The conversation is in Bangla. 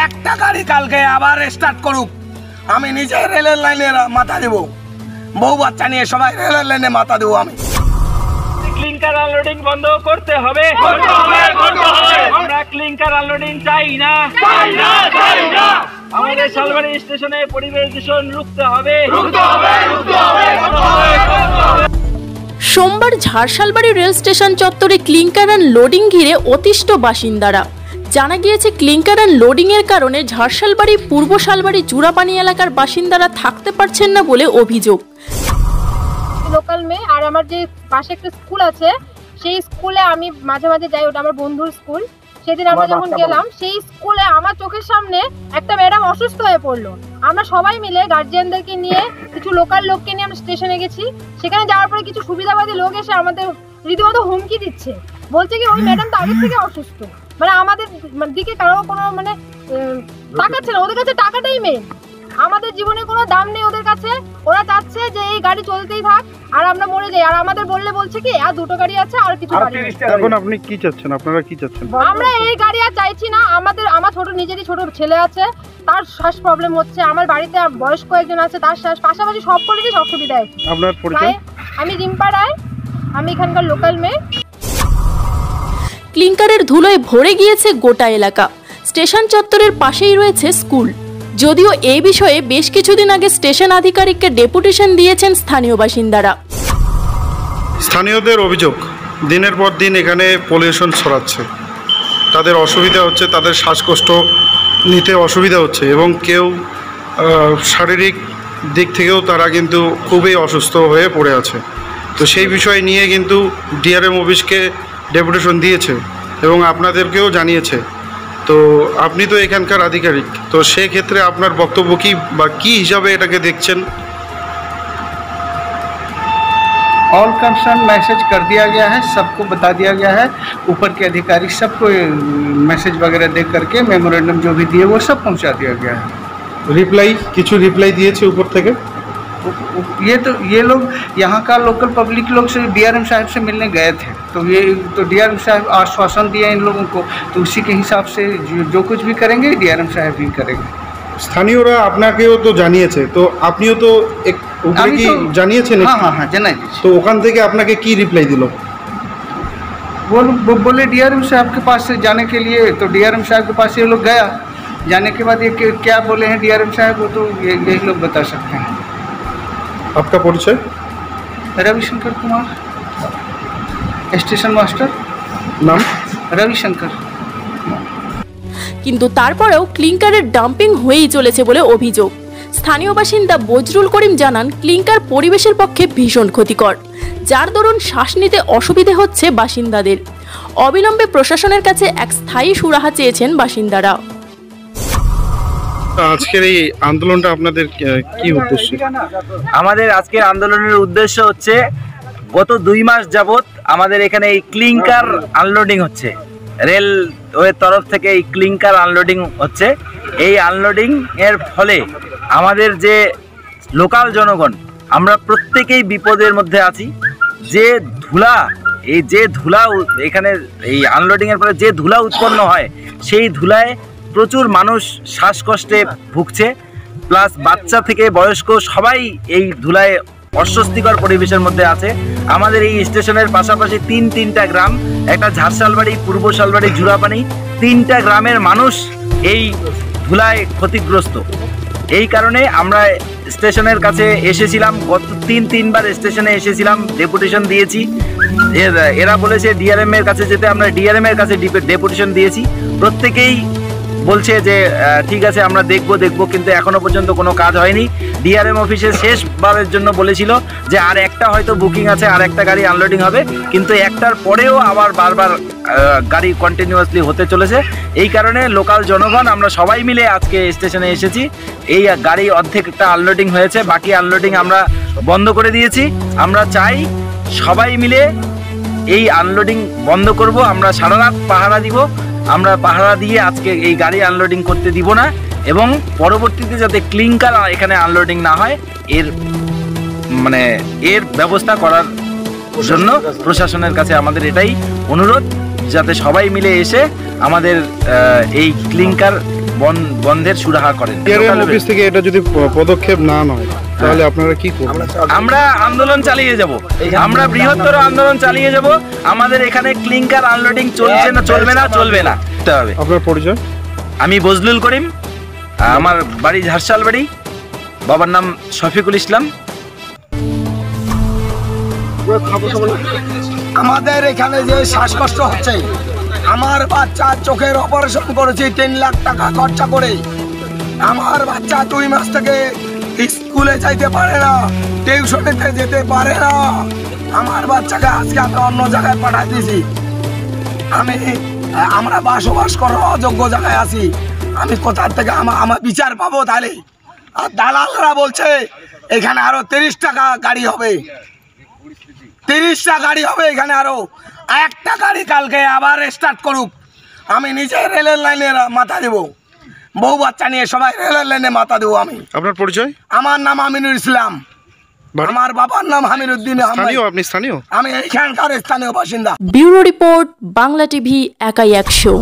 একটা গাড়ি কালকে আবার স্টার্ট করুক, আমি নিজে রেলের লাইনে মাথা দেব, বউ বাচ্চা নিয়ে সবাই রেলের লাইনে মাথা দেবো। আমি ক্লিংকার আনলোডিং বন্ধ করতে হবে। আমরা ক্লিংকার আনলোডিং চাই না। আমাদের শালবাড়ি স্টেশনে পরিবেশ দূষণ রুখতে হবে। সোমবার ঝাড়শালবাড়ি রেল স্টেশন চত্বরে ক্লিংকার অ্যান্ড লোডিং ঘিরে অতিষ্ঠ বাসিন্দারা। জানা গিয়েছে ক্লিংকার অ্যান্ড লোডিং এর কারণে ঝাড়শালবাড়ি পূর্ব শালবাড়ি জুরাপানি এলাকার বাসিন্দারা থাকতে পারছেন না বলে অভিযোগ। লোকাল মেয়ে, আর আমার যে পাশে একটা স্কুল আছে সেই স্কুলে আমি মাঝে মাঝে যাই, ওটা আমার বন্ধুর স্কুল। সেদিন আমরা যখন গেলাম সেই স্কুলে আমার চোখের সামনে একটা ম্যাডাম অসুস্থ হয়ে পড়লো। আমরা সবাই মিলে গার্জিয়ানদেরকে নিয়ে কিছু লোকাল লোককে নিয়ে আমরা স্টেশনে গেছি। সেখানে যাওয়ার পরে কিছু সুবিধাবাদী লোক এসে আমাদের রীতিমতো হুমকি দিচ্ছে, বলছে কি ওই ম্যাডাম তো আগের থেকে অসুস্থ, মানে আমাদের দিকে কারো কোনো মানে তাকাচ্ছে না। ওদের কাছে টাকাটাই মেন, আমাদের জীবনে কোনো দাম নেই ওদের কাছে। ওরা চাচ্ছে যে এই গাড়ি চলতেই থাক আর আমরা মরে যাই। আর আমাদের বলছে কি আর দুটো গাড়ি আছে আর কিছু গাড়ি। এখন আপনি কি চাচ্ছেন, আপনারা কি চাচ্ছেন? আমরা এই গাড়ি আর চাইছি না। আমার নিজেরই ছোট ছেলে আছে, তার শ্বাস প্রবলেম হচ্ছে। আমার বাড়িতে বয়স্ক একজন আছে, তার শ্বাস, পাশাপাশি সব কলেজে অসুবিধা আছে। আপনার পরিচয়? আমি রিম্পা রায়, আমি এখানকার লোকাল মেয়ে। ক্লিংকারের ধুলোয় ভরে গিয়েছে গোটা এলাকা। স্টেশন চত্বরের পাশেই রয়েছে স্কুল। যদিও এই বিষয়ে বেশ কিছুদিন আগে স্টেশন আধিকারিককে ডেপুটেশন দিয়েছেন স্থানীয় বাসিন্দারা। স্থানীয়দের অভিযোগ, দিনের পর দিন এখানে পলিউশন ছড়াচ্ছে, তাদের অসুবিধা হচ্ছে, তাদের শ্বাসকষ্ট নিতে অসুবিধা হচ্ছে এবং কেউ শারীরিক দিক থেকেও তারা কিন্তু খুবই অসুস্থ হয়ে পড়ে আছে। তো সেই বিষয় নিয়ে কিন্তু ডিআরএম অফিসকে ডেপুটেশন দিয়েছে এবং আপনাদেরকেও জানিয়েছে। তো আপনি তো এখানকার আধিকারিক, তো সেক্ষেত্রে আপনার বক্তব্য কি বা কী হিসাবে এটাকে দেখছেন? ऑल कंसर्न मैसेज कर दिया गया है, सबको बता दिया गया है। ऊपर के अधिकारी सबको मैसेज वगैरह दे करके मेमोरेंडम जो भी दिए वो सब पहुंचा दिया गया है। रिप्लाई दिए ऊपर থেকে? ये लोग यहाँ का लोकल पब्लिक लोग से डीआरएम साहब से मिलने गए थे, तो डीआरएम साहब आश्वासन दिया इन लोगों को, तो उसी के हिसाब से जो कुछ भी करेंगे डीआरएम साहब ही करेंगे। স্থানীয়রা আপনাকেও তো জানিয়েছে, তো আপনিও তো উপরে কি জানিয়েছেন? हाँ জানাই দিয়েছি। তো ওখান থেকে আপনাকে কি রিপ্লাই দিল? वो बोले डीआरएम साहब के पास से जाने के लिए, तो डीआरएम साहब के पास ये लोग गया। जाने के बाद ये क्या बोले हैं डीआरएम साहब वो तो यही लोग बता सकते हैं। आपका परिचय? Ravishankar Kumar, station master. नाम? रविशंकर। কিন্তু তারপরেও ক্লিংকারের ডাম্পিং হয়েই চলেছে বলে অভিযোগ। স্থানীয় বাসিন্দা বজরুল করিম জানান, ক্লিংকার পরিবেশের পক্ষে ভীষণ ক্ষতিকর, যার দরুন শ্বাস নিতে অসুবিধে হচ্ছে বাসিন্দাদের। অবিলম্বে প্রশাসনের কাছে এক স্থায়ী সুরাহা চেয়েছেন বাসিন্দারা। আজকের এই আন্দোলনটা আপনাদের কি উদ্দেশ্য? আমাদের আজকের আন্দোলনের উদ্দেশ্য হচ্ছে, গত 2 মাস যাবত আমাদের এখানে এই ক্লিংকার আনলোডিং হচ্ছে। রেলওয়ের তরফ থেকে এই ক্লিংকার আনলোডিং হচ্ছে। এই আনলোডিং এর ফলে আমাদের যে লোকাল জনগণ, আমরা প্রত্যেকেই বিপদের মধ্যে আছি। যে ধুলা এখানে এই আনলোডিং এর ফলে যে ধুলা উৎপন্ন হয়, সেই ধুলায় প্রচুর মানুষ শ্বাসকষ্টে ভুগছে, প্লাস বাচ্চা থেকে বয়স্ক সবাই এই ধুলায় অস্বস্তিকর পরিবেশের মধ্যে আছে। আমাদের এই স্টেশনের পাশাপাশি তিনটা গ্রাম, একটা ঝাড়শালবাড়ি, পূর্ব শালবাড়ি, জুরাপানি, 3টা গ্রামের মানুষ এই ধুলায় ক্ষতিগ্রস্ত। এই কারণে আমরা স্টেশনের কাছে এসেছিলাম, গত 3বার স্টেশনে এসেছিলাম, ডেপুটেশন দিয়েছি। এরা বলেছে ডিআরএম এর কাছে যেতে, আমরা ডিআরএম এর কাছে ডেপুটেশন দিয়েছি। প্রত্যেকেই বলছে যে ঠিক আছে আমরা দেখবো, কিন্তু এখনো পর্যন্ত কোনো কাজ হয়নি। ডিআরএম অফিসে শেষবারের জন্য বলেছিল যে আর একটা হয়তো বুকিং আছে, আর একটা গাড়ি আনলোডিং হবে, কিন্তু একটার পরেও আবার বারবার গাড়ি কন্টিনিউয়াসলি হতে চলেছে। এই কারণে লোকাল জনগণ আমরা সবাই মিলে আজকে স্টেশনে এসেছি। এই গাড়ি অর্ধেকটা আনলোডিং হয়েছে, বাকি আনলোডিং আমরা বন্ধ করে দিয়েছি। আমরা চাই সবাই মিলে এই আনলোডিং বন্ধ করব। আমরা সারা রাত পাহারা দিব, আমরা পাহারা দিয়ে আজকে এই গাড়ি আনলোডিং করতে দিব না, এবং পরবর্তীতে যাতে ক্লিংকার এখানে আনলোডিং না হয় এর ব্যবস্থা করার জন্য প্রশাসনের কাছে আমাদের এটাই অনুরোধ, যাতে সবাই মিলে এসে আমাদের এই ক্লিংকার বন্ধের সুরাহা করেন। ডিআরএম অফিস থেকে এটা যদি পদক্ষেপ না হয় তাহলে আপনারা কি করবেন? আমরা আন্দোলন চালিয়ে যাব, আমরা বৃহত্তর আন্দোলন চালিয়ে যাব। আমাদের এখানে ক্লিংকার আনলোডিং চলছে না, চলবে না, চলবে না। আপনার পরিচয়? আমি বজলুল করিম, আমার বাড়ি ঝাড়শাল বাড়ি, বাবার নাম শফিকুল ইসলাম। আমাদের এখানে যে শ্বাসকষ্ট হচ্ছে, আমার বাচ্চার চোখের অপারেশন করেছি 3 লাখ টাকা খরচা করে। আমার বাচ্চা 2 মাস থেকে স্কুলে যাইতে পারে না, টিউশনিতে যেতে পারে না। আমার বাচ্চাকে আজকে আমরা অন্য জায়গায় পাঠিয়ে দিয়েছি। আমরা বসবাস করার অযোগ্য জায়গায় আছি। আমি কোথা থেকে আমার বিচার পাবো তাহলে? আর দালালরা বলছে এখানে আরো 30 টাকা গাড়ি হবে, 30টা গাড়ি হবে এখানে, আরো একটা গাড়ি কালকে আবার স্টার্ট করুক। আমি নিজে রেলের লাইনে মাথা দেব, বউ বাচ্চা নিয়ে সবাই রেলের লাইনে মাথা দেবো। আমি। আপনার পরিচয়? আমার নাম আমিনুল ইসলাম, আমার বাবার নাম হামিরুদ্দিন আহমেদ। আপনি স্থানীয়? আমি এইখানকার স্থানীয় বাসিন্দা। ব্যুরো রিপোর্ট, বাংলা টিভি, একাই 100।